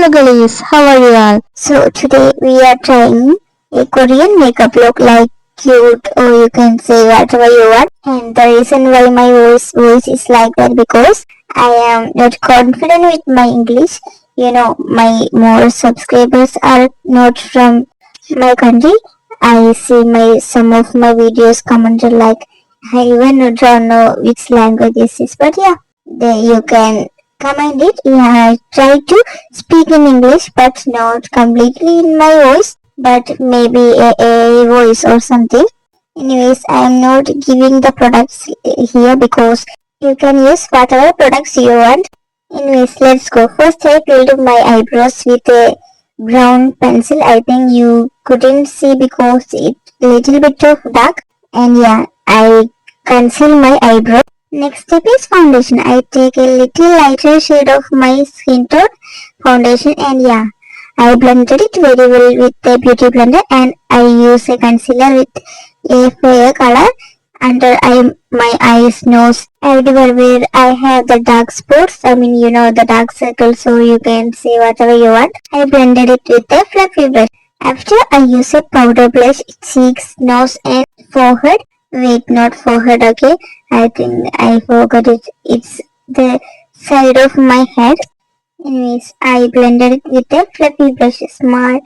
Hello girlies, how are you all? So today we are trying a Korean makeup look like cute or you can say whatever you want. And the reason why my voice is like that because I am not confident with my English. You know, my more subscribers are not from my country. I see my some of my videos commented like I even don't know which language this is, but yeah, you can comment it. Yeah, I try to speak in English, but not completely in my voice, but maybe a voice or something. Anyways, I am not giving the products here because you can use whatever products you want. Anyways, let's go. First, I filled my eyebrows with a brown pencil. I think you couldn't see because it's little bit of dark. And yeah, I conceal my eyebrow. Next step is foundation. I take a little lighter shade of my skin tone foundation and yeah, I blended it very well with the beauty blender and I use a concealer with a fair color under my eyes, nose, everywhere where I have the dark spots. I mean, you know, the dark circles, so you can say whatever you want. I blended it with a fluffy brush. After I use a powder blush, cheeks, nose and forehead. Wait, not forehead, okay? I think I forgot it. It's the side of my head. Anyways, I blended it with a fluffy brush, small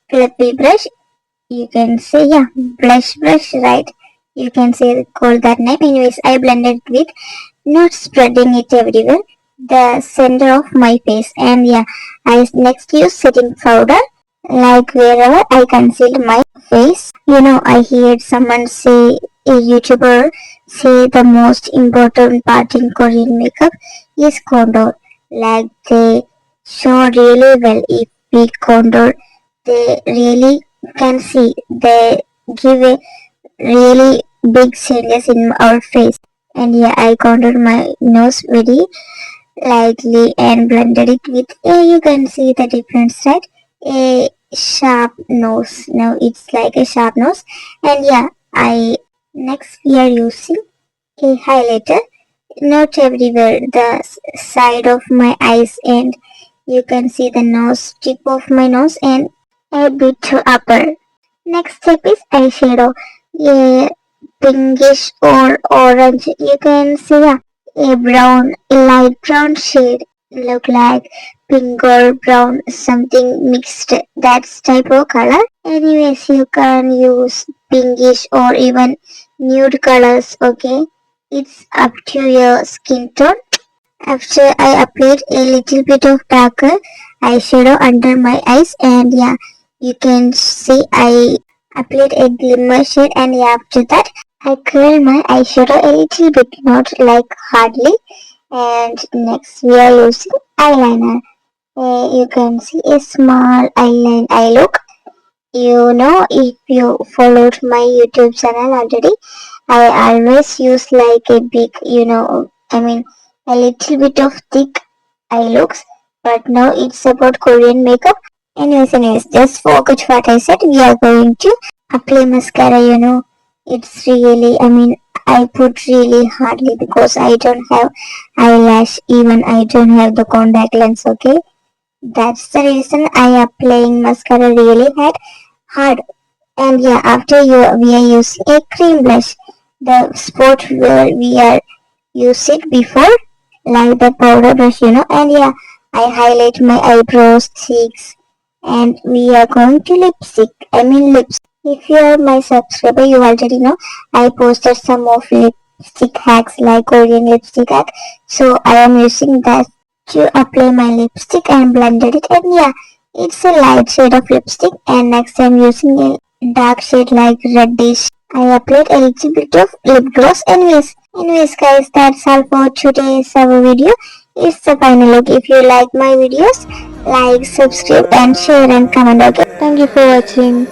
fluffy brush. You can say, yeah, blush brush, right? You can say, call that name. Anyways, I blended it with not spreading it everywhere, the center of my face. And yeah, I next use setting powder, like wherever I concealed my face. You know, I heard someone say, a YouTuber say the most important part in Korean makeup is contour. Like they show really well if we contour, they really can see. They give a really big changes in our face. And yeah, I contoured my nose very lightly and blended it with a, you can see the difference, right? A sharp nose. Now it's like a sharp nose. And yeah, next we are using a highlighter, not everywhere, the side of my eyes and you can see the nose, tip of my nose and a bit to upper. Next step is eyeshadow, a pinkish or orange, you can see a brown, a light brown shade, look like pink or brown, something mixed, that's type of color. Anyways, you can use pinkish or even nude colors, okay? It's up to your skin tone. After I applied a little bit of darker eyeshadow under my eyes and yeah, you can see I applied a glimmer shade and yeah, after that I curl my eyeshadow a little bit, not like hardly. And next we are using eyeliner. You can see a small eyeliner eye look. You know, if you followed my YouTube channel already, I always use like a big, a little bit of thick eye looks. But now it's about Korean makeup. Anyways, just forget what I said. We are going to apply mascara, you know. It's really, I put really hardly because I don't have eyelash, even I don't have the contact lens, okay? That's the reason I applying mascara really hard. And yeah, after we are using a cream blush, the spot where we are used it before, like the powder brush, you know. And yeah, I highlight my eyebrows, cheeks, and we are going to lipstick. Lips. If you are my subscriber, you already know I posted some of lipstick hacks like Korean lipstick hack. So I am using that to apply my lipstick and blended it. And yeah, it's a light shade of lipstick. And next I'm using a dark shade like reddish. I applied a little bit of lip gloss. Anyways guys, that's all for today's our video. It's the final look. If you like my videos, like, subscribe and share and comment, okay? Thank you for watching.